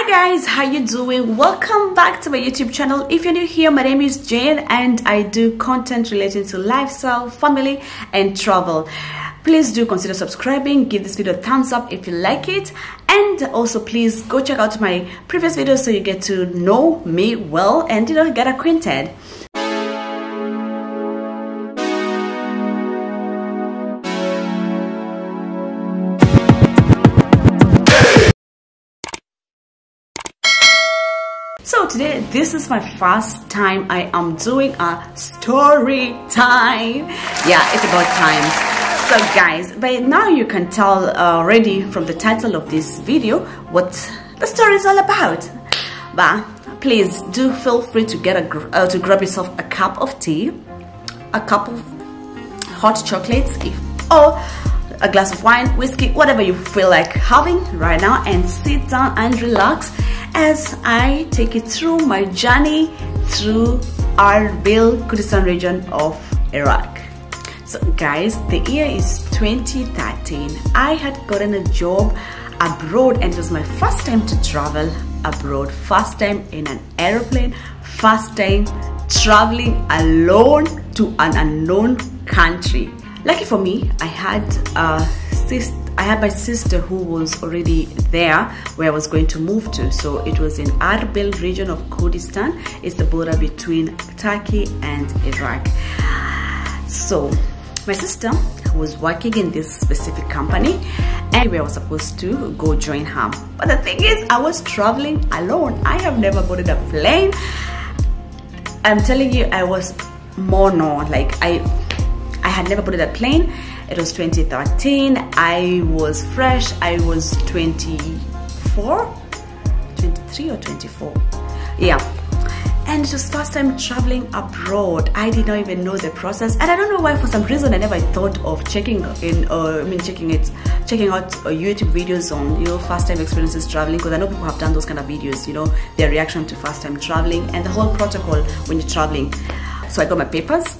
guys, how you doing? Welcome back to my YouTube channel. If you're new here, my name is Jane and I do content related to lifestyle, family and travel. Please do consider subscribing, give this video a thumbs up if you like it, and also please go check out my previous videos so you get to know me well and get acquainted. So today, this is my first time I am doing a story time. Yeah, it's about time. So guys, by now you can tell already from the title of this video what the story is all about. But please do feel free to to grab yourself a cup of tea, a cup of hot chocolates, or a glass of wine, whiskey, whatever you feel like having right now, and sit down and relax as I take you through my journey through Erbil, Kurdistan region of Iraq. So guys, the year is 2013. I had gotten a job abroad and it was my first time to travel abroad. First time in an airplane, first time traveling alone to an unknown country. Lucky for me, I had my sister who was already there where I was going to move to. So it was in Erbil region of Kurdistan. It's the border between Turkey and Iraq. So my sister was working in this specific company and we were supposed to go join her. But the thing is, I was traveling alone. I have never boarded a plane. I'm telling you, I was like I had never boarded a plane. It was 2013. I was fresh. I was 23 or 24. Yeah. And it was first time traveling abroad. I did not even know the process. And I don't know why, for some reason, I never thought of checking out YouTube videos on, first time experiences traveling, because I know people have done those kind of videos, their reaction to first time traveling and the whole protocol when you're traveling. So I got my papers.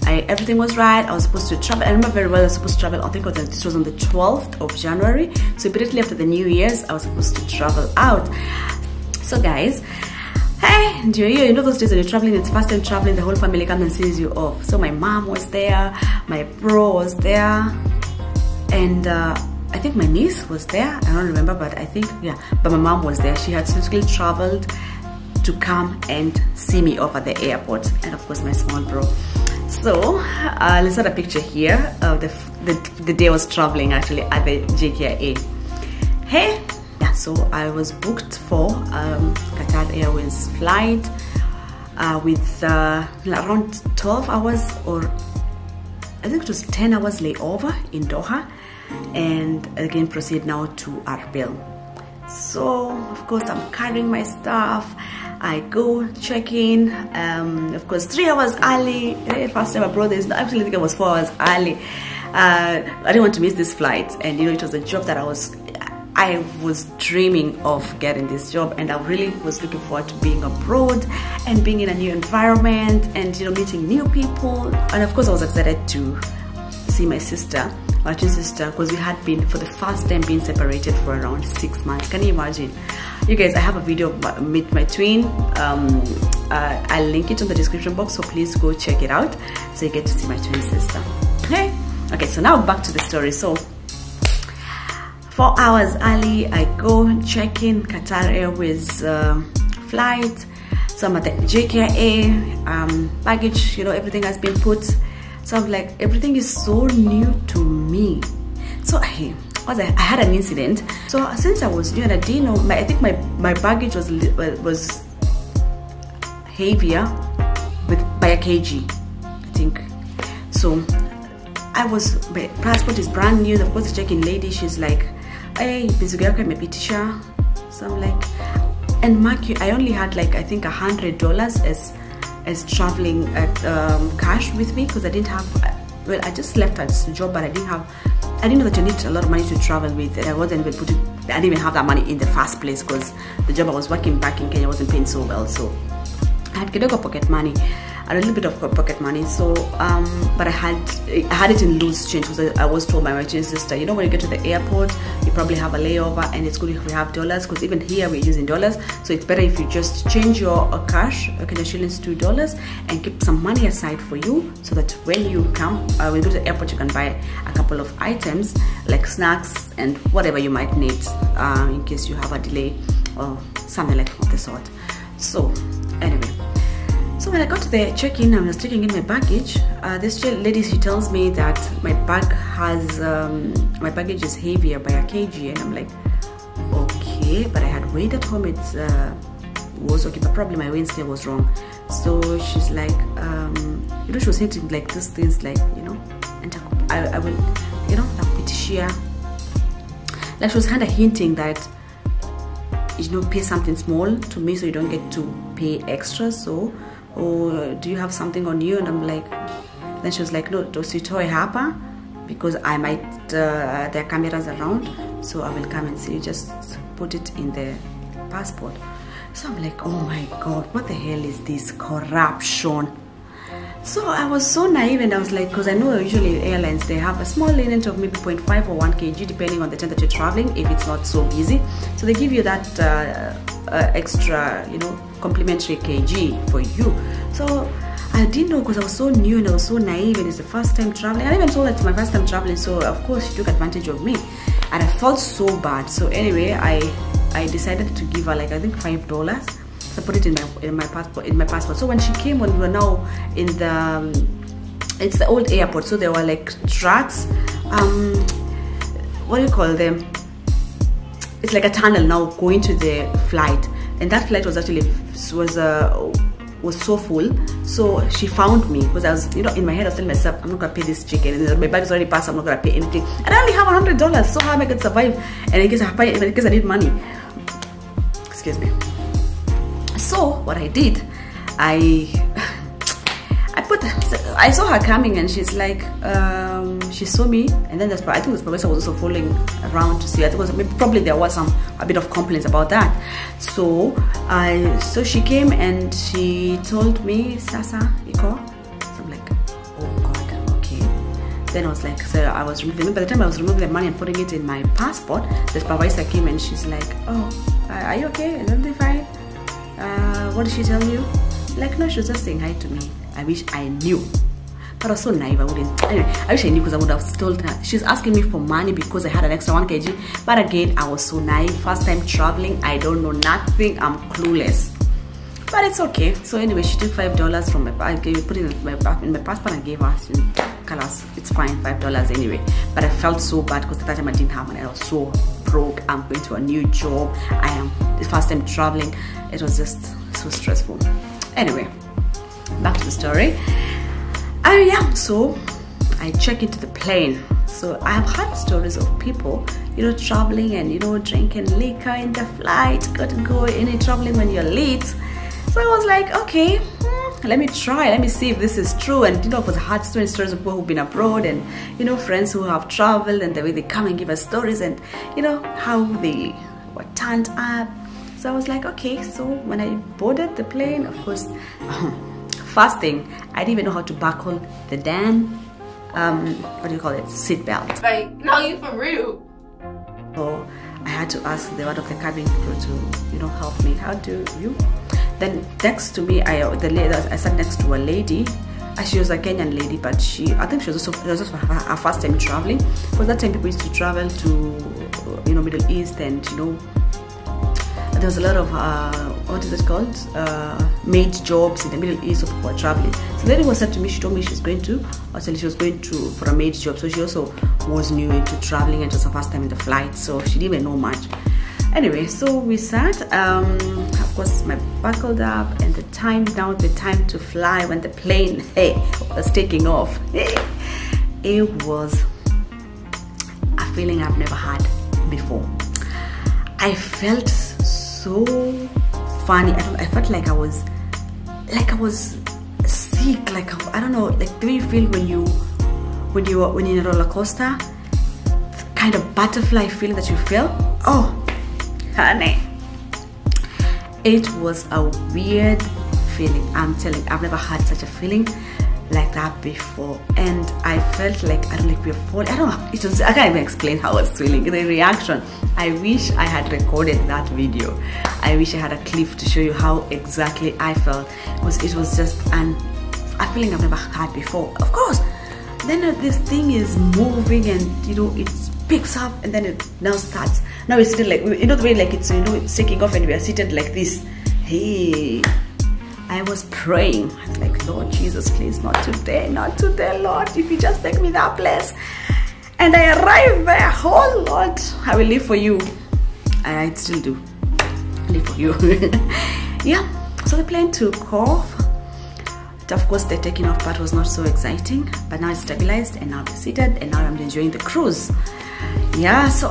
Everything was right. I was supposed to travel. I remember very well I was supposed to travel. I think this was on the 12th of January. So immediately after the New Year's, I was supposed to travel out. So guys, hey, those days when you're traveling, it's first time traveling, the whole family comes and sees you off. So my mom was there, my bro was there, and I think my niece was there. I don't remember, but I think, yeah, but my mom was there. She had specifically traveled to come and see me off at the airport, and of course my small bro. So let's add a picture here of the day I was traveling actually at the JKIA. Hey, yeah, so I was booked for Qatar Airways flight with around 12 hours, or I think it was 10 hours layover in Doha, and again proceed now to Erbil. So of course I'm carrying my stuff. I go check in, of course 3 hours early. First time abroad, I actually think I was 4 hours early. I didn't want to miss this flight, and it was a job that I was dreaming of getting this job, and I really was looking forward to being abroad and being in a new environment and meeting new people. And of course I was excited to see my sister, my twin sister, because we had been for the first time being separated for around 6 months. Can you imagine? You guys, I have a video of meet my twin. I'll link it in the description box, so please go check it out so you get to see my twin sister. Okay, so now back to the story. So 4 hours early, I go check in Qatar Airways flight. So I'm at the JKIA, baggage, everything has been put. So I'm like, everything is so new to me. So I had an incident. So since I was new and I didn't know, I think my baggage was heavier by a kg, I think. So my passport is brand new. Of course the check-in lady, she's like, hey, so I'm like, and mark you, I only had like I think $100 as traveling cash with me, because I didn't have, well, I just left that job, but I didn't know that you need a lot of money to travel with, and I didn't even have that money in the first place, because the job I was working back in Kenya wasn't paying so well. So I had kidogo pocket money. and a little bit of pocket money. So but I had it in loose change, because I was told by my twin sister, you know, when you get to the airport, you probably have a layover, and it's good if we have dollars, because even here we're using dollars. So it's better if you just change your cash, Kenya shillings, to dollars, and keep some money aside for you, so that when you come, when you go to the airport, you can buy a couple of items like snacks and whatever you might need in case you have a delay or something like of the sort. So anyway, so when I got to the check-in, I was checking in my baggage. This lady, she tells me that my bag has my baggage is heavier by a kg, and I'm like, okay, but I had weighed at home. It was okay, but probably my weighing scale was wrong. So she's like, you know, she was hinting like these things, like, you know, and I will, you know, like she was kind of hinting that, you know, pay something small to me so you don't get to pay extra. So, or do you have something on you? And I'm like, then she was like, no, tositoe hapa, because I might, there are cameras around, so I will come and see you, just put it in the passport. So I'm like, oh my God, what the hell is this corruption? So I was so naive, and I was like, because I know usually airlines, they have a small limit of maybe 0.5 or 1 kg depending on the time that you're traveling, if it's not so busy. So they give you that extra, you know, complimentary kg for you. So I didn't know, because I was so new and I was so naive, and it's the first time traveling. I even told her it's my first time traveling, so of course she took advantage of me, and I felt so bad. So anyway, I decided to give her, like, I think $5. So I put it in my passport. So when she came, when we were now in the it's the old airport, so there were like tracks, what do you call them? It's like a tunnel now going to the flight, and that flight was actually was so full. So she found me, because I was, you know, in my head I was telling myself, I'm not gonna pay this chicken, and my bag is already passed, I'm not gonna pay anything, and I only have $100, so how am I gonna survive? And in case I need money, excuse me. So what I did, I saw her coming, and she's like, she saw me, and then I think this professor was also following around to see. I think probably there was a bit of complaints about that. So she came and she told me, Sasa, Iko. So I'm like, oh God, okay. Then I was like, so I was removing. By the time I was removing the money and putting it in my passport, the supervisor came and she's like, oh, are you okay? Is everything fine? What did she tell you? Like, no, she was just saying hi to me. I wish I knew, but I was so naive, I wouldn't. Anyway, I wish I knew, because I would have told her. She's asking me for money because I had an extra 1 kg, but again, I was so naive, first time traveling, I don't know nothing, I'm clueless, but it's okay. So anyway, she took $5 from my bag, put it in my passport, and gave her, colors, it's fine, $5 anyway. But I felt so bad, because at that time I didn't have money. I was so broke. I'm going to a new job, I am the first time traveling. It was just so stressful. Anyway, back to the story. Yeah, so I check into the plane. So I have heard stories of people, you know, traveling and, you know, drinking liquor in the flight, got to go any traveling when you're late. So I was like, okay, let me try, let me see if this is true. And, you know, because I had stories of people who've been abroad, and, you know, friends who have traveled, and the way they come and give us stories, and, you know, how they were turned up. So I was like, okay. So when I boarded the plane, of course, first thing, I didn't even know how to buckle the damn, what do you call it, seat belt. Like, no, you for real. So I had to ask the one of the cabin crew to, you know, help me. How do you? Then next to me, I sat next to a lady. She was a Kenyan lady, but I think she was also her first time traveling. Because that time people used to travel to, you know, Middle East, and, you know, there was a lot of what is it called, maid jobs in the Middle East, of people were traveling. So the lady was said to me, she told me she was going to for a maid job. So she also was new into traveling, and it was her first time in the flight, so she didn't even know much. Anyway, so we sat, of course, my buckled up, and the time to fly, when the plane was taking off, it was a feeling I've never had before. I felt so funny. I felt like I was sick, like, I don't know, like the way you feel when you're in a roller coaster, the kind of butterfly feeling that you feel. Oh honey, it was a weird feeling. I'm telling you, I've never had such a feeling like that before, and I felt like, I don't know, like we were falling. I don't know, it was, I can't even explain how I was feeling, the reaction. I wish I had recorded that video. I wish I had a clip to show you how exactly I felt. It was just a feeling I've never had before. Of course, then this thing is moving, and you know, it picks up, and then it now starts. Now it's still like, you know, the way like it's, you know, it's taking off, and we are seated like this. Hey, I was praying. I was like, Lord Jesus, please, not today, Lord. If you just take me that place and I arrive there, oh Lord, I will live for you. I still do live for you. Yeah, so the plane took off. Of course, the taking off part was not so exciting, but now it's stabilized, and now we're seated, and now I'm enjoying the cruise. Yeah, so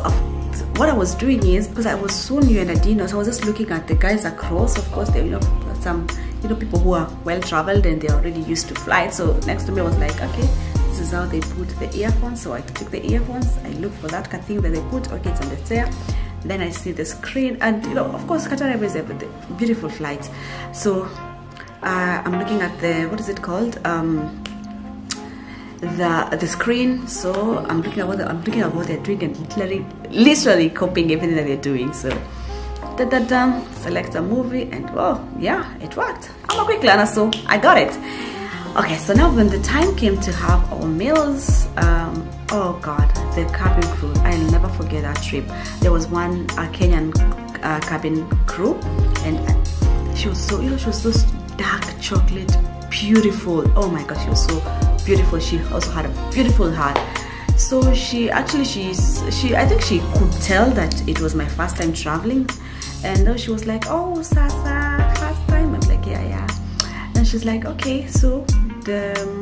what I was doing is, because I was so new and I didn't know, so I was just looking at the guys across. Of course, they, you know, some, you know, people who are well traveled and they're already used to flight. So next to me was like, okay, this is how they put the earphones. So I took the earphones, I looked for that thing that they put. Okay, it's on the chair. Then I see the screen, and you know, of course, Qatar Airways is a beautiful flight. So I'm looking at the, what is it called, the screen. So I'm looking at what they're doing, and literally copying everything that they're doing. So select a movie, and oh yeah, it worked. I'm a quick learner, so I got it. Okay, so now when the time came to have our meals, oh god, the cabin crew, I'll never forget that trip. There was one Kenyan cabin crew, and she was so, you know, she was so dark chocolate, beautiful. Oh my god, she was so beautiful. She also had a beautiful heart. So she actually, I think she could tell that it was my first time traveling, and she was like, oh Sasa, first time? I'm like, yeah. And she's like, okay, so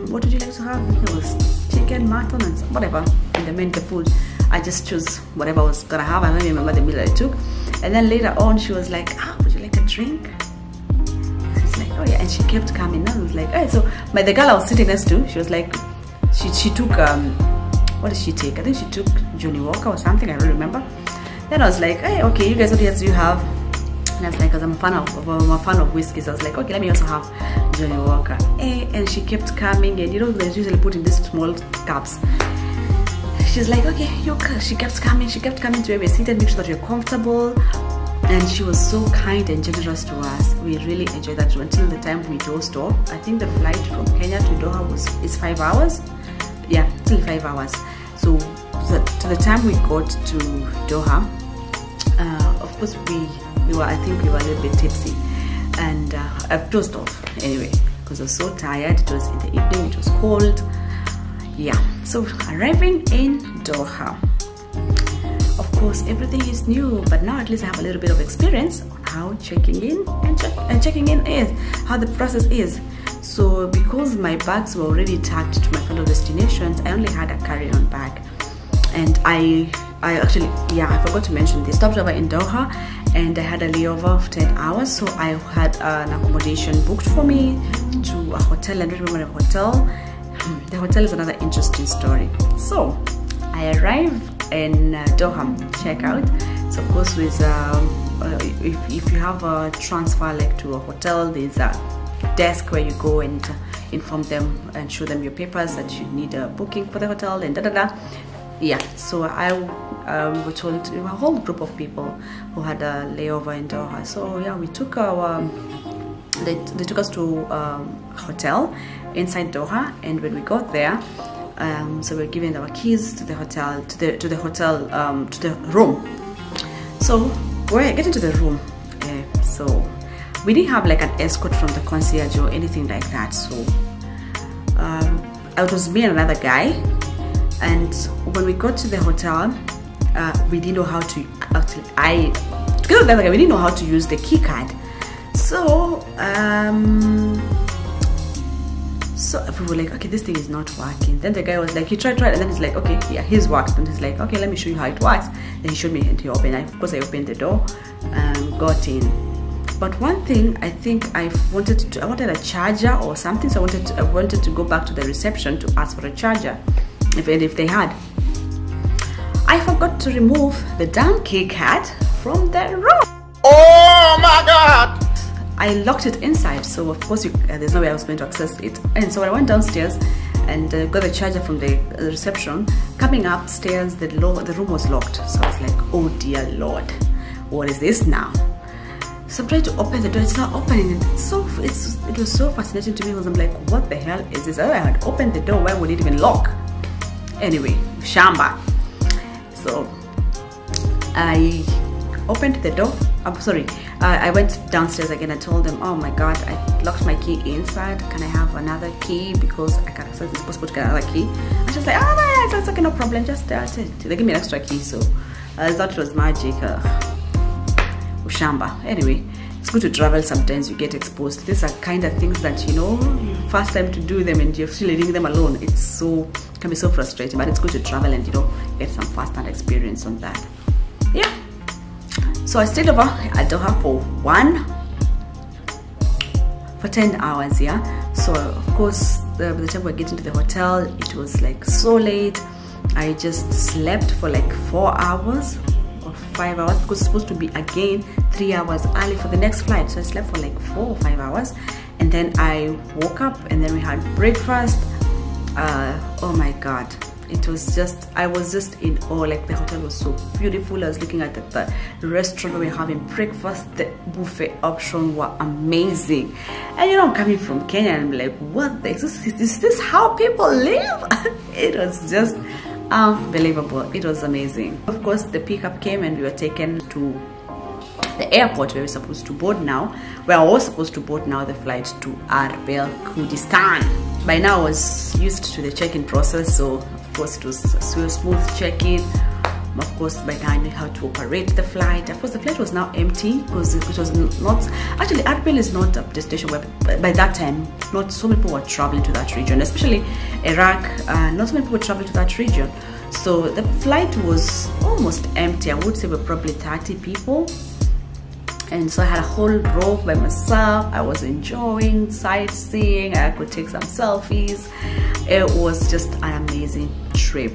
what did you like to have? It was chicken, mutton, and whatever in the main, the food. I just chose whatever I was gonna have. I don't even remember the meal I took. And then later on, she was like, would you like a drink? She's like, oh yeah, and she kept coming. And I was like, hey, so the girl I was sitting next to, she was like, she took what did she take? I think she took Johnny Walker or something. I don't remember. Then I was like, hey, okay, you guys, what else do you have? And I was like, because I'm a fan of whiskey, so I was like, okay, let me also have Johnny Walker. And she kept coming, and you know, they usually put in these small cups. She's like, okay, she kept coming to where we're seated, make sure that you're comfortable. And she was so kind and generous to us. We really enjoyed that until the time we dozed off. I think the flight from Kenya to Doha is 5 hours. Yeah, still 5 hours. So to the time we got to Doha, of course I think we were a little bit tipsy, and I've dozed off anyway because I was so tired. It was in the evening, it was cold. Yeah, so arriving in Doha, of course everything is new, but now at least I have a little bit of experience on how checking in and checking in is, how the process is. So because my bags were already tagged to my final destinations, I only had a carry-on bag, and I actually, yeah, I forgot to mention this, stopped over in Doha, and I had a layover of 10 hours, so I had an accommodation booked for me to a hotel, and remember the hotel. The hotel is another interesting story. So I arrived in Doha, check out. So of course with if you have a transfer like to a hotel, there's a desk where you go and inform them and show them your papers that you need a booking for the hotel and yeah. So we told a whole group of people who had a layover in Doha. So yeah, we took our they took us to a hotel inside Doha, and when we got there, so we were given our keys to the hotel, to the room. So we're getting to the room. So we didn't have like an escort from the concierge or anything like that. So it was me and another guy, and when we got to the hotel, we didn't know how to together with the other guy, we didn't know how to use the key card. So we were like, okay, this thing is not working. Then the guy was like, you try, and then he's like, okay, yeah, his worked. And he's like, okay, let me show you how it works. Then he showed me, and he opened. Of course, I opened the door and got in. But one thing, I think I wanted a charger or something. So I wanted to go back to the reception to ask for a charger, if they had. I forgot to remove the damn key card from the room. Oh my God! I locked it inside, so of course there's no way I was going to access it. And so I went downstairs and got the charger from the reception. Coming upstairs, the room was locked. So I was like, oh dear Lord, what is this now? So I'm trying to open the door, it's not opening. It was so fascinating to me because I'm like, what the hell is this? Oh, I had opened the door, why would it even lock? Anyway, shamba. So I opened the door. I'm sorry, I went downstairs again. I told them, oh my god, I locked my key inside, can I have another key, because I can't access, it's possible to get another key. I was like, oh no, it's okay, no problem, just that's it. They gave me an extra key, so I thought it was magic. Ushamba. Anyway, it's good to travel. Sometimes you get exposed. These are kind of things that, you know, first time to do them and you're still leaving them alone. It can be so frustrating, but it's good to travel and, you know, get some first-hand experience on that. Yeah. So I stayed over at Doha for 10 hours. Yeah. So of course, by the time we were getting to the hotel, it was like so late. I just slept for like 4 hours. 5 hours, because it's supposed to be again 3 hours early for the next flight. So I slept for like 4 or 5 hours, and then I woke up and then we had breakfast. Oh my god, it was just, I was just in awe. Like, the hotel was so beautiful. I was looking at the restaurant where we were having breakfast. The buffet options were amazing, and you know, I'm coming from Kenya and I'm like, what is this how people live? It was just unbelievable. It was amazing. Of course, the pickup came and we were taken to the airport where we were supposed to board now. Where I was supposed to board now the flight to Erbil, Kurdistan. By now I was used to the check-in process, so of course it was a smooth check-in. Of course, by now I knew how to operate the flight. Of course, the flight was now empty because it was not, actually Erbil is not a destination where by that time not so many people were traveling to that region, especially Iraq. Not so many people were traveling to that region, so the flight was almost empty. I would say we're probably 30 people, and so I had a whole row by myself. I was enjoying sightseeing. I could take some selfies. It was just an amazing trip.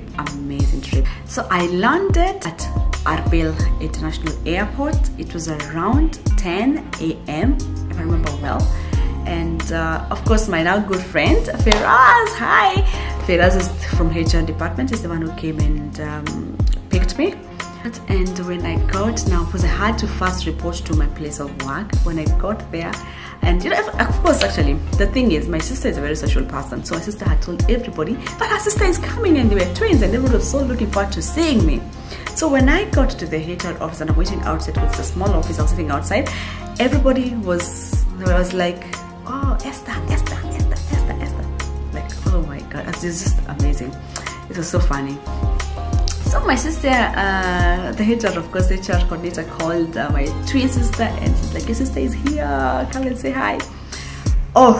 So I landed at Erbil International Airport. It was around 10 a.m. if I remember well. And of course, my now good friend Firaz, hi. Firaz is from HR department, is the one who came and picked me. And when I got, now because I had to first report to my place of work when I got there. And you know, of course, actually, the thing is, my sister is a very social person, so my sister had told everybody that her sister is coming, and they were twins, and everybody was so looking forward to seeing me. So when I got to the HR office and I'm waiting outside, it's a small office, I was sitting outside, everybody was like, oh, Esther. Like, oh my god, it's just amazing. It was so funny. So my sister, the HR, of course, the HR coordinator called my twin sister, and she's like, your sister is here, come and say hi. Oh,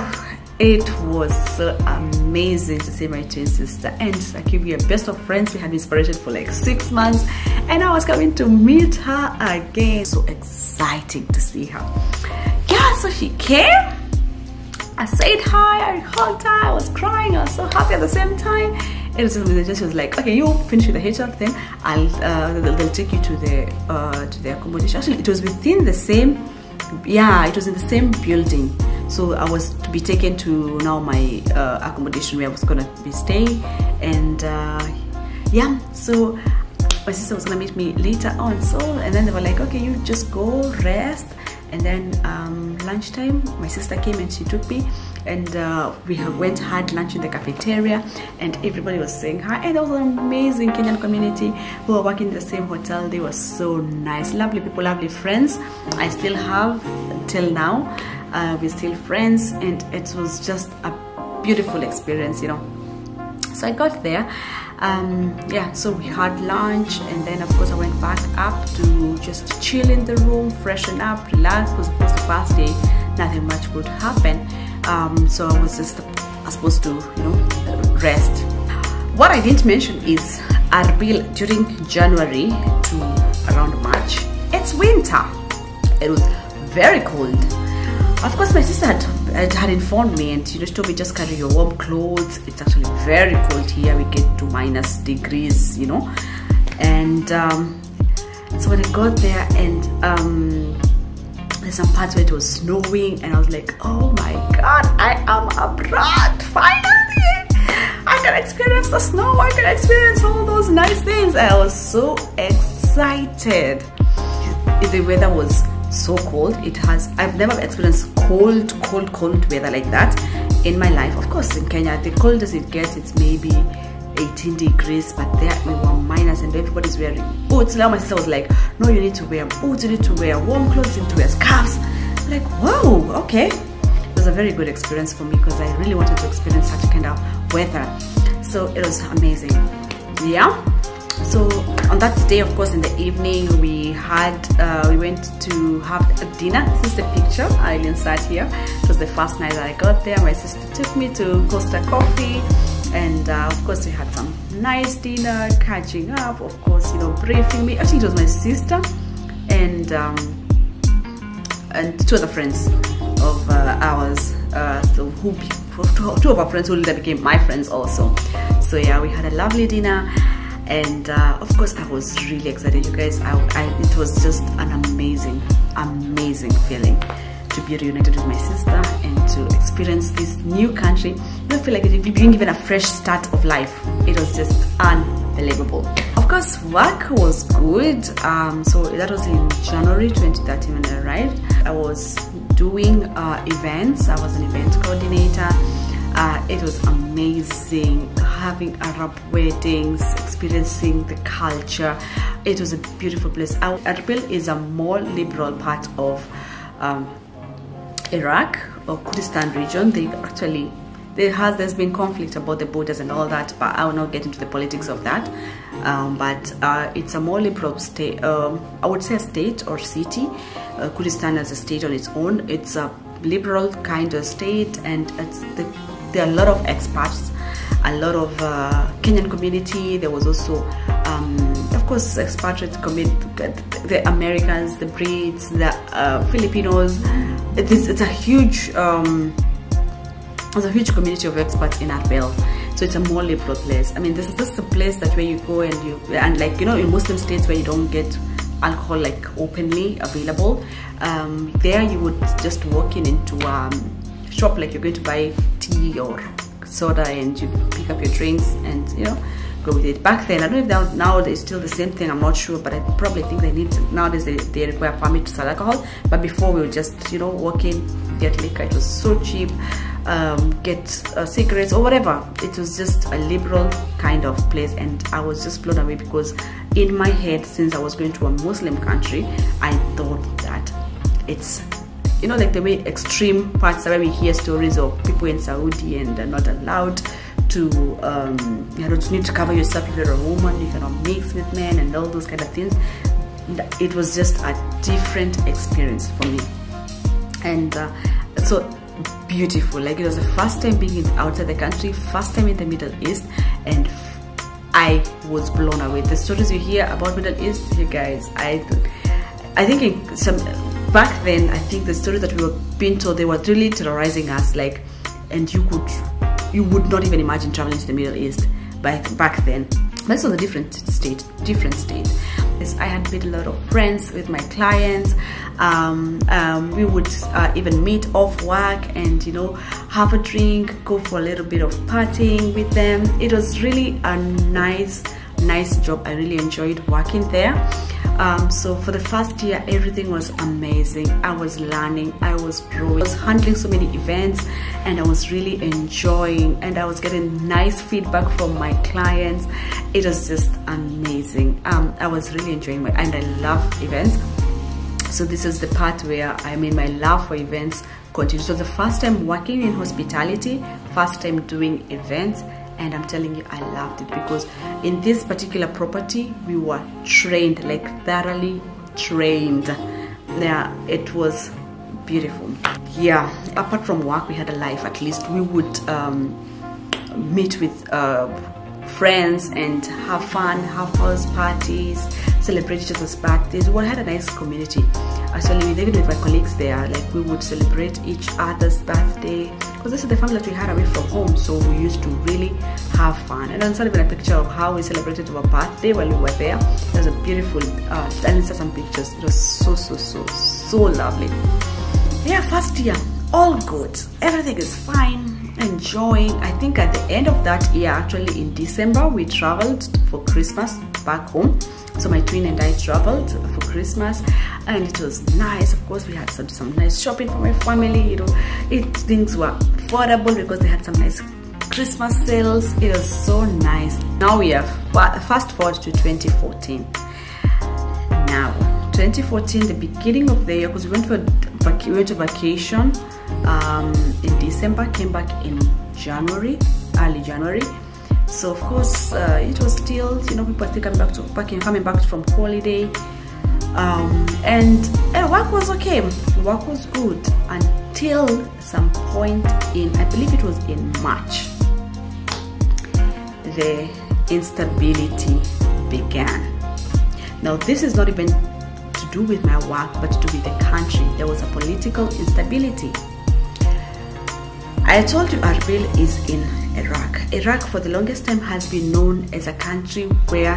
it was so amazing to see my twin sister, and I keep you best of friends. We had been separated for like 6 months, and I was coming to meet her again. So exciting to see her. Yeah, so she came. I said hi, I hugged her, I was crying, I was so happy at the same time. It was amazing. She was like, okay, you finish with the HR thing, they'll take you to the accommodation. Actually, it was within the same, yeah, it was in the same building. So I was to be taken to now my accommodation where I was gonna be staying. And yeah, so my sister was gonna meet me later on. So, and then they were like, okay, you just go rest. And then lunchtime, my sister came and she took me, and we went, had lunch in the cafeteria, and everybody was saying hi. And there was an amazing Kenyan community who were working in the same hotel. They were so nice, lovely people, lovely friends. I still have till now. We're still friends, and it was just a beautiful experience, you know. So I got there. Yeah, so we had lunch, and then of course I went back up to just chill in the room, freshen up, relax, because of course the first day nothing much would happen. So I was just supposed to, you know, rest. What I didn't mention is Erbil during January to around March, it's winter. It was very cold. Of course, my sister had informed me, and you know, she told me just carry your warm clothes. It's actually very cold here. We get to -degrees, you know. And so when I got there, and there's some parts where it was snowing, and I was like, oh my god, I am abroad, finally! I can experience the snow, I can experience all those nice things. I was so excited. The weather was so cold. I've never experienced cold weather like that in my life. Of course, in Kenya, the coldest it gets, it's maybe 18 degrees, but there we were minus, and everybody's wearing boots. Now my sister was like, no, you need to wear boots, you need to wear warm clothes, you need to wear scarves. I'm like, wow, okay. It was a very good experience for me because I really wanted to experience such kind of weather. So it was amazing. Yeah. So on that day, of course, in the evening, we went to have a dinner. This is the picture I inside here. It was the first night that I got there. My sister took me to Costa Coffee, and of course we had some nice dinner, catching up, of course, you know, briefing me. Actually, it was my sister and two other friends of ours, so two of our friends who later became my friends also. So yeah, we had a lovely dinner, and of course I was really excited, you guys. It was just an amazing feeling to be reunited with my sister and to experience this new country. I feel like it being given a fresh start of life. It was just unbelievable. Of course, work was good. So that was in January 2013 when I arrived. I was doing events. I was an event coordinator. It was amazing having Arab weddings, experiencing the culture. It was a beautiful place. Erbil is a more liberal part of Iraq or Kurdistan region. There's been conflict about the borders and all that, but I will not get into the politics of that. But it's a more liberal state. I would say a state or city. Kurdistan as a state on its own. It's a liberal kind of state, and there are a lot of expats, a lot of Kenyan community. There was also, of course, expatriate community, the Americans, the Brits, the Filipinos. It's a huge there's a huge community of expats in Erbil, so it's a more liberal place. I mean, this is just a place that where you go and like, you know, in Muslim states where you don't get alcohol like openly available, there you would just walk into shop like you're going to buy tea or soda, and you pick up your drinks and, you know, go with it. Back then, I don't know if now it's still the same thing, I'm not sure, but I probably think nowadays they require permit to sell alcohol. But before, we would just, you know, walk in, get liquor. It was so cheap. Get cigarettes or whatever. It was just a liberal kind of place, and I was just blown away because in my head, since I was going to a Muslim country, I thought that it's, you know, like the way extreme parts where we hear stories of people in Saudi and they're not allowed to, you know, you need to cover yourself if you're a woman, you cannot mix with men and all those kind of things. It was just a different experience for me, and so beautiful. Like, it was the first time being outside the country, first time in the Middle East, and I was blown away. The stories you hear about Middle East, you guys, I think in some back then, I think the stories that we were being told, they were really terrorizing us, like, and you would not even imagine traveling to the Middle East back then. But it's on a different state. Yes, I had made a lot of friends with my clients. We would even meet off work and, you know, have a drink, go for a little bit of partying with them. It was really a nice job. I really enjoyed working there. So for the first year, everything was amazing. I was learning, I was growing, I was handling so many events, and I was really enjoying, and I was getting nice feedback from my clients. It was just amazing. I was really enjoying and I love events. So this is the part where I mean my love for events continues. So the first time working in hospitality, first time doing events, and I'm telling you, I loved it because in this particular property, we were trained, like thoroughly trained. Yeah, it was beautiful. Yeah, apart from work, we had a life. At least we would meet with friends and have fun, have house parties, celebrate each other's birthdays. We had a nice community. Actually, even with my colleagues there, like we would celebrate each other's birthday. because this is the family that we had away from home, so we used to really have fun. And then even a picture of how we celebrated our birthday while we were there. It was a beautiful, I insert some pictures. It was so lovely. Yeah, first year, all good. Everything is fine, enjoying. I think at the end of that year, actually in December, we traveled for Christmas back home. So my twin and I traveled for Christmas, and it was nice. Of course, we had some nice shopping for my family. You know, things were affordable because they had some nice Christmas sales. It was so nice. Now we are fast forward to 2014. Now 2014, the beginning of the year, because we went to vacation in December, came back in January, early January. So of course it was still, you know, people are still coming back from holiday, and work was okay. Work was good until some point in, I believe it was in March, the instability began. Now this is not even to do with my work, but to do with the country. There was a political instability. I told you Erbil is in Iraq. Iraq for the longest time has been known as a country where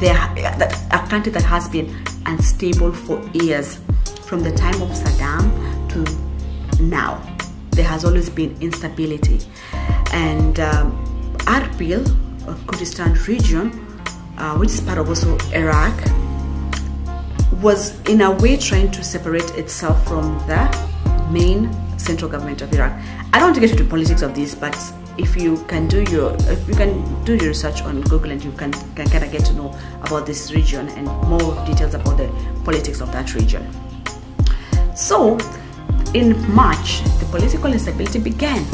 a country that has been unstable for years. From the time of Saddam to now, there has always been instability. And Erbil, Kurdistan region, which is part of also Iraq, was in a way trying to separate itself from the main central government of Iraq. I don't want to get into politics of this, but if you can do your research on Google, and you can kind of get to know about this region and more details about the politics of that region. So in March, the political instability began,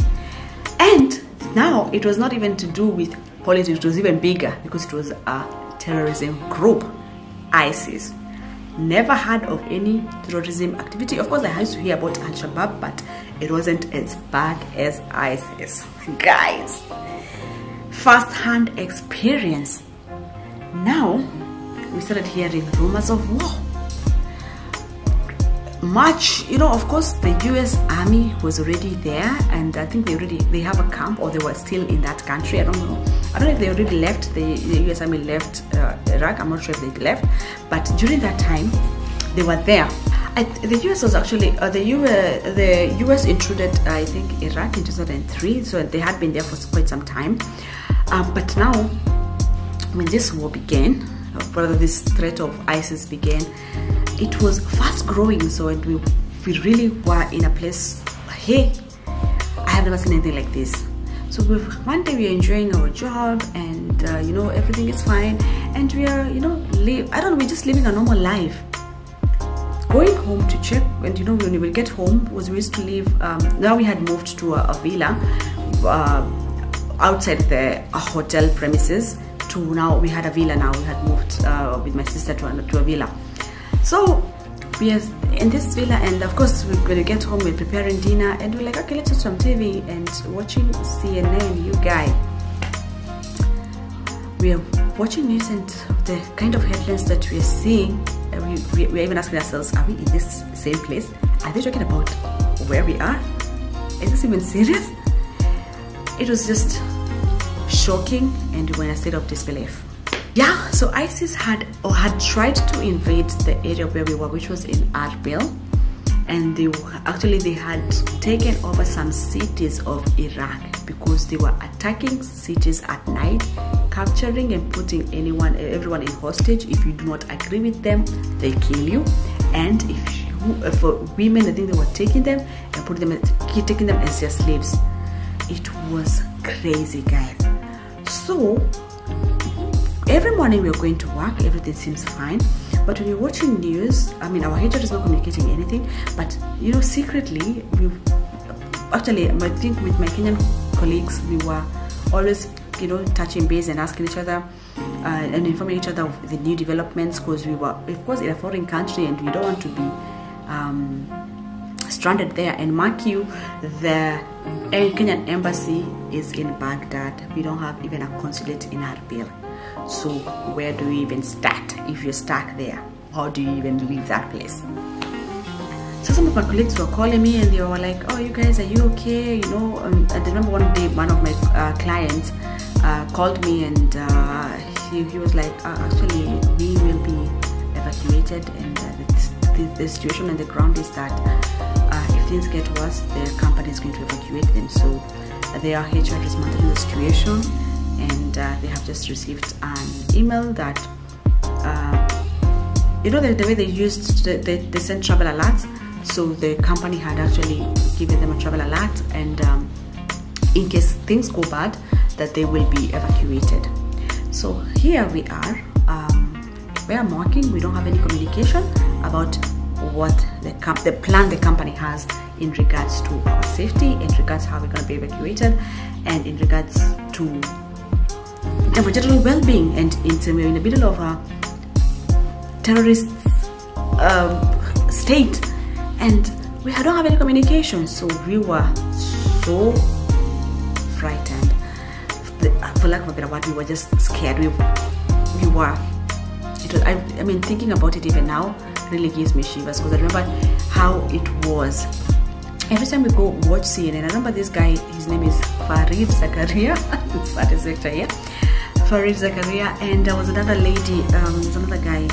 and now it was not even to do with politics. It was even bigger because it was a terrorism group, ISIS. Never heard of any terrorism activity. Of course, I used to hear about Al-Shabaab, but it wasn't as bad as ISIS. Guys, first-hand experience. Now, we started hearing rumors of war. March, you know, of course, the US Army was already there, and I think they have a camp, or they were still in that country. I don't know if they already left. The US Army left Iraq. I'm not sure if they left, but during that time, they were there. The US was actually the US intruded, I think, Iraq in 2003. So they had been there for quite some time. But now, when this war began, whether this threat of ISIS began, it was fast growing. So we really were in a place. Hey, I have never seen anything like this. So one day we are enjoying our job, and you know, everything is fine, and we are, you know, we're just living a normal life. Going home to check, and you know, when we will get home, we used to live. Now we had moved to a villa outside the hotel premises. To now we had a villa. Now we had moved with my sister to a villa. So we are in this villa, and of course when we get home, we're preparing dinner, and we're like, okay, let's watch some TV, and watching CNN. You guys, we are watching news, and the kind of headlines that we are seeing, we're even asking ourselves, are we in this same place? Are they talking about where we are? Is this even serious? It was just shocking, and we were in a state of disbelief. Yeah, so ISIS had tried to invade the area where we were, which was in Erbil, and they had taken over some cities of Iraq because they were attacking cities at night, capturing and putting everyone in hostage. If you do not agree with them, they kill you. And for women, I think they were taking them and taking them as their slaves. It was crazy, guys. So every morning we are going to work, everything seems fine, but when you're watching news, I mean, our HR is not communicating anything, but you know, secretly, I think with my Kenyan colleagues, we were always, you know, touching base and asking each other and informing each other of the new developments, because we were, of course, in a foreign country, and we don't want to be stranded there. And mark you, the Kenyan embassy is in Baghdad. We don't have even a consulate in Erbil. So where do we even start if you're stuck there? How do you even leave that place? So some of my colleagues were calling me and they were like, oh, you guys, are you okay? You know, I remember one day one of my clients called me and he was like, actually, we will be evacuated, and the situation on the ground is that if things get worse, the company is going to evacuate them. So their HR is monitoring the situation, and they have just received an email that you know, the way they used they sent travel alerts. So the company had actually given them a travel alert, and in case things go bad, that they will be evacuated. So here we are. Where I'm working, we don't have any communication about what the plan the company has in regards to our safety, in regards how we're going to be evacuated, and in regards to our general well-being. And we're in the middle of a terrorist state, and we don't have any communication. So we were so frightened. For lack of a better word, we were just scared. We were. I mean, thinking about it even now really gives me shivers, because I remember how it was. Every time we go watch CNN, I remember this guy, his name is Farid Zakaria, sector here, Farid Zakaria, and there was another lady, there's another guy.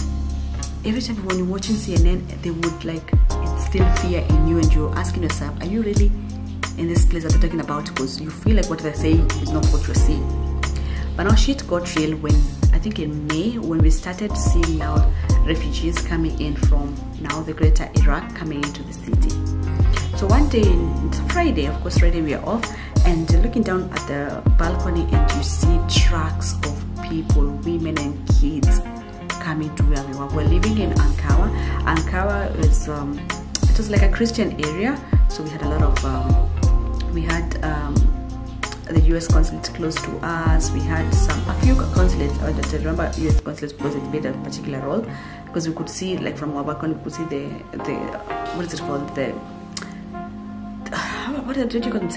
Every time when you're watching CNN, they would like instill fear in you, and you're asking yourself, are you really in this place that they're talking about? Because you feel like what they're saying is not what you're seeing. But now shit got real when, I think in May, when we started seeing now refugees coming in from now the greater Iraq coming into the city. So one day, it's Friday, of course Friday we are off, and looking down at the balcony, and you see trucks of people, women and kids coming to where we were. We're living in Ankara. Ankara is, it was like a Christian area, so we had a lot of, the US consulate close to us. We had a few consulates. I remember US consulates because it played a particular role, because we could see, like from our balcony, we could see the what is it called, what did you call them?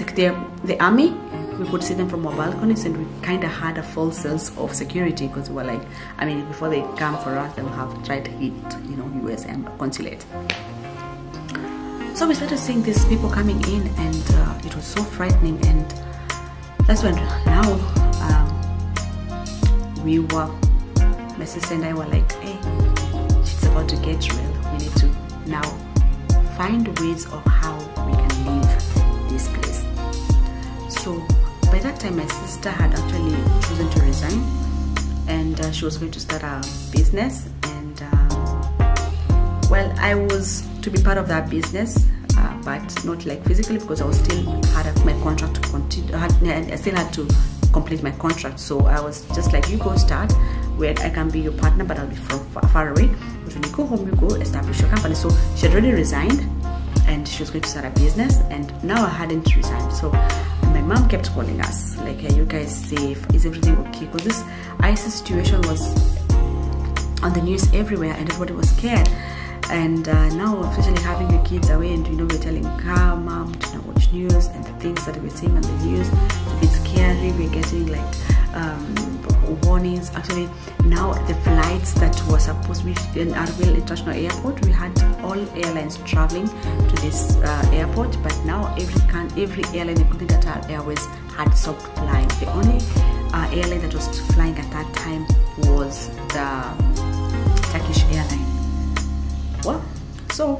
The army. We could see them from our balconies, and we kind of had a false sense of security, because we were like, I mean, before they come for us, they will have tried to hit, you know, US consulate. So we started seeing these people coming in, and it was so frightening. And that's when now my sister and I were like, hey, it's about to get real. We need to now find ways of how we can leave this place. So by that time, my sister had actually chosen to resign, and she was going to start a business. And well, I was to be part of that business, but not like physically, because I was still had my contract to continue. I still had to complete my contract. So I was just like, you go start, where I can be your partner, but I'll be from far away. But when you go home, you go establish your company. So she had already resigned, and she was going to start a business, and now I hadn't resigned. So my mom kept calling us like, are you guys safe? Is everything okay? Because this ISIS situation was on the news everywhere, and everybody was scared. And now, especially having your kids away, and you know, we're telling her, mom, do not watch news, and the things that we're seeing on the news, it's a bit scary. We're getting like warnings. Actually, now the flights that were supposed to be in Erbil International Airport, we had all airlines traveling to this airport, but now every airline, including Qatar Airways, had stopped flying. The only airline that was flying at that time was the Turkish airline. Well, so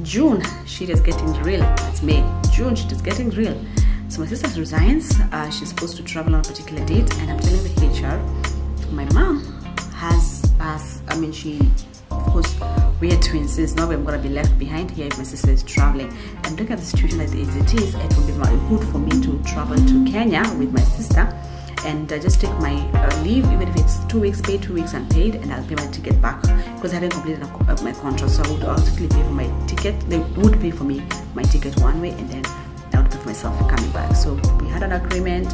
June, shit is getting real. That's May. June, shit is getting real. So my sister resigns. She's supposed to travel on a particular date, and I'm telling the HR, my mom has us. I mean, of course, we are twins. There's no way I'm gonna be left behind here if my sister is traveling. And look at the situation as it is. It would be good for me to travel to Kenya with my sister, and just take my leave, even if it's 2 weeks paid, 2 weeks unpaid, and I'll pay my ticket back, because I hadn't completed my contract. So I would automatically pay for my ticket. They would pay for me my ticket one way, and then I would pay for myself coming back. So we had an agreement,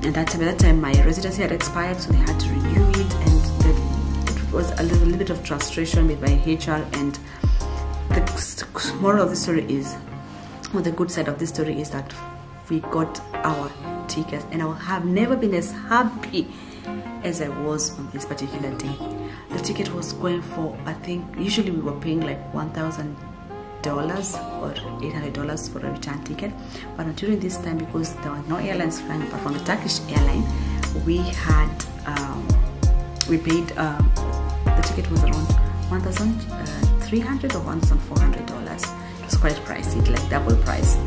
and by that time my residency had expired, so they had to renew it, and it was a little bit of frustration with my HR. And the moral of the story is, or the good side of this story is that we got our tickets, and I have never been as happy as I was on this particular day. The ticket was going for, I think, usually we were paying like $1,000 or $800 for a return ticket. But during this time, because there were no airlines flying apart from the Turkish airline, we had we paid the ticket was around $1,300 or $1,400. It was quite pricey, like double price.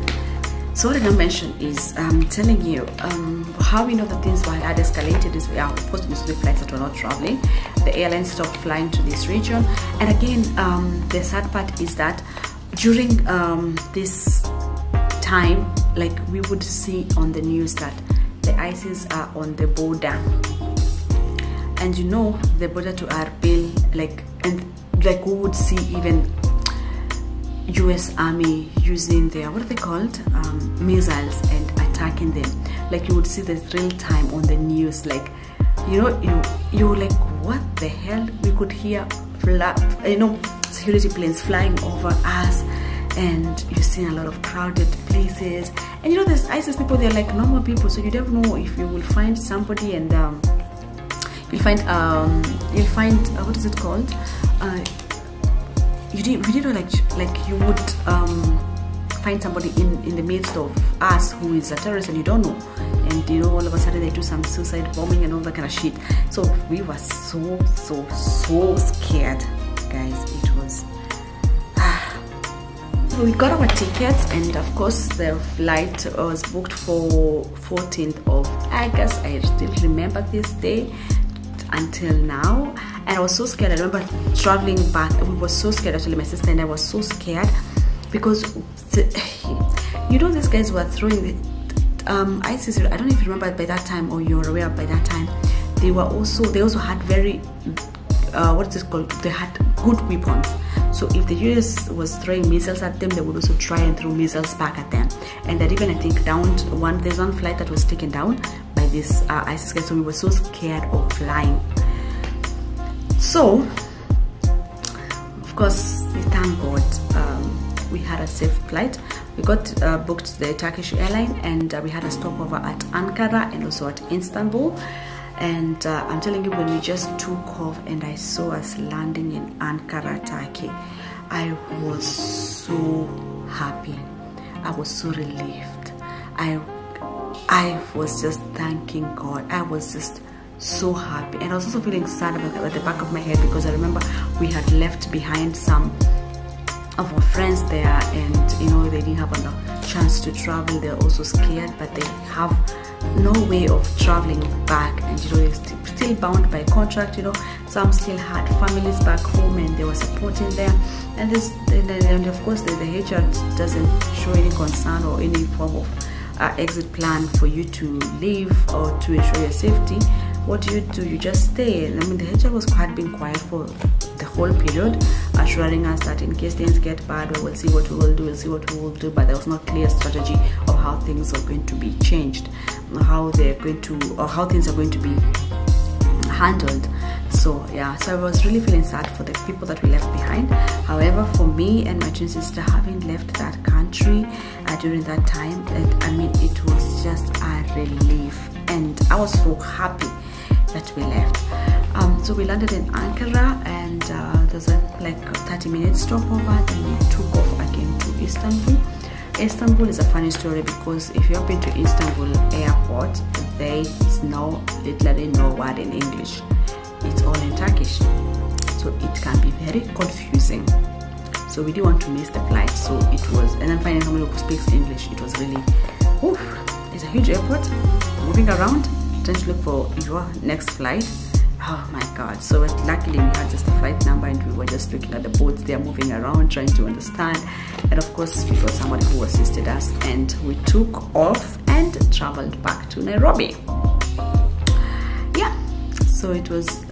So what I don't mention is telling you how we know that things had escalated is of course most of the flights that were not traveling. The airlines stopped flying to this region, and again the sad part is that during this time, like we would see on the news that the ISIS are on the border, and you know the border to Erbil, like we would see even US Army using their, what are they called, missiles and attacking them. Like you would see this real time on the news, like you're like, what the hell? We could hear security planes flying over us, and you're seeing a lot of crowded places. And there's ISIS people, they're like normal people, so you don't know if you will find somebody, and you'll find what is it called? We didn't know, like you would find somebody in the midst of us who is a terrorist, and you don't know, and all of a sudden they do some suicide bombing and all that kind of shit. So we were so scared, guys. It was so we got our tickets, and of course the flight was booked for 14th of August. I still remember this day until now, and I was so scared. I remember traveling back, we were so scared, actually my sister and I was so scared, because these guys were throwing the ISIS. I don't know if you remember by that time, or you're aware by that time, they also had very what is it called, they had good weapons. So if the US was throwing missiles at them, they would also try and throw missiles back at them. And that even, I think, there's one flight that was taken down by this ISIS guys. So we were so scared of flying. So of course we thank God we had a safe flight. We got booked the Turkish airline, and we had a stopover at Ankara and also at Istanbul. And I'm telling you, when we just took off and I saw us landing in Ankara, Turkey, I was so happy. I was so relieved. I was just thanking God. I was just so happy, and I was also feeling sad at the back of my head, because I remember we had left behind some of our friends there, and they didn't have a chance to travel. They're also scared, but they have no way of traveling back, and they're still bound by contract. Some still had families back home, and they were supporting them, and of course the HR doesn't show any concern or any form of exit plan for you to leave or to ensure your safety. What do? You just stay. I mean, the HR had been quiet for the whole period, assuring us that in case things get bad, we'll see what we will do, but there was no clear strategy of how things are going to be changed, how things are going to be handled. So yeah, so I was really feeling sad for the people that we left behind. However, for me and my twin sister, having left that country during that time, I mean, it was just a relief, and I was so happy that we left. So we landed in Ankara, and there's a 30-minute stopover. Then we took off again to Istanbul. Istanbul is a funny story, because if you've been to Istanbul airport, there is literally no word in English. It's all in Turkish, so it can be very confusing. So we didn't want to miss the flight, so it was, and then finding somebody who speaks English, it was really, it's a huge airport, moving around, trying to look for your next flight. Oh my God. So luckily we had just a flight number, and we were just looking at the boats there moving around, trying to understand. And of course we got somebody who assisted us, and we took off and traveled back to Nairobi. Yeah, so it was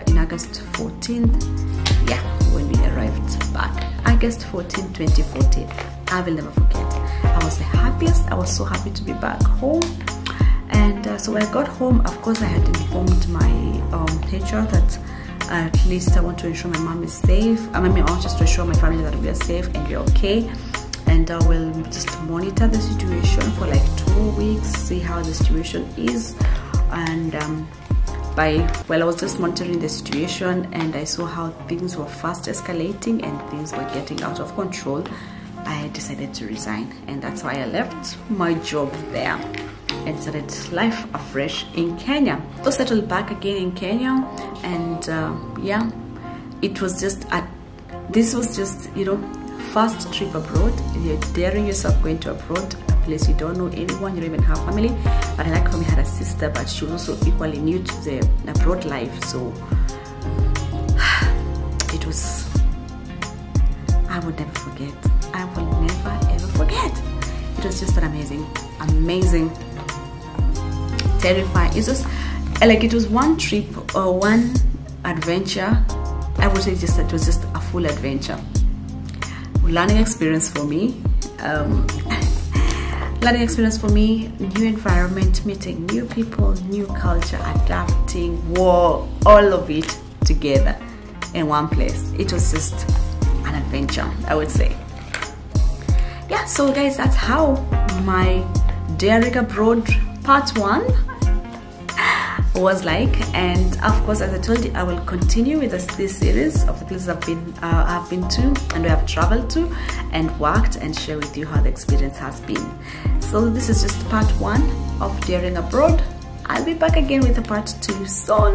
in August 14th, yeah, when we arrived back. August 14th, 2014. I will never forget. I was the happiest. I was so happy to be back home. And so when I got home, of course I had informed my HR that at least I want to ensure my mom is safe. I want just to assure my family that we are safe and we're okay, and I will just monitor the situation for like 2 weeks, see how the situation is. And I was just monitoring the situation, and I saw how things were fast escalating and things were getting out of control. I decided to resign, and that's why I left my job there and started life afresh in Kenya. So settled back again in Kenya, and yeah, it was just this was just, you know, first trip abroad. You're daring yourself going to abroad, a place you don't know anyone, you don't even have family. But I like for me, I had a sister, but she was also equally new to the abroad life, so it was, I would never forget. I will never ever forget. It was just an amazing, terrifying. It's just like, it was one trip or one adventure. I would say just, it was just a full adventure. Learning experience for me. Learning experience for me, new environment, meeting new people, new culture, adapting, whoa, all of it together in one place. It was just an adventure, I would say. Yeah, so guys, that's how my daring abroad part 1 was like. And of course, as I told you, I will continue with this series of the places I've been to and we have traveled to and worked, and share with you how the experience has been. So this is just part 1 of daring abroad. I'll be back again with a part 2 soon.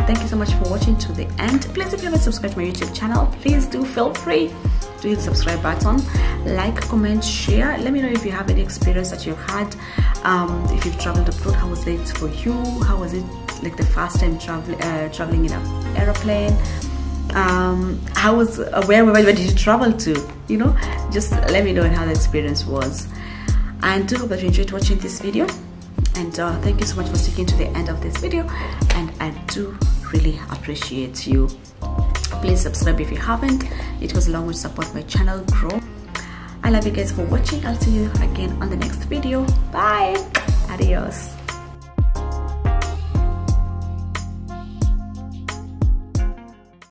Thank you so much for watching to the end. Please, if you haven't subscribed to my YouTube channel, please do feel free to hit the subscribe button, like, comment, share. Let me know if you have any experience that you've had. If you've traveled abroad, how was it for you? How was it like the first time traveling in an aeroplane? Where did you travel to? You know, just let me know how the experience was. And do hope that you enjoyed watching this video. And thank you so much for sticking to the end of this video, and I do really appreciate you. Please subscribe if you haven't. It goes along with support my channel grow. I love you guys for watching. I'll see you again on the next video. Bye. Adios.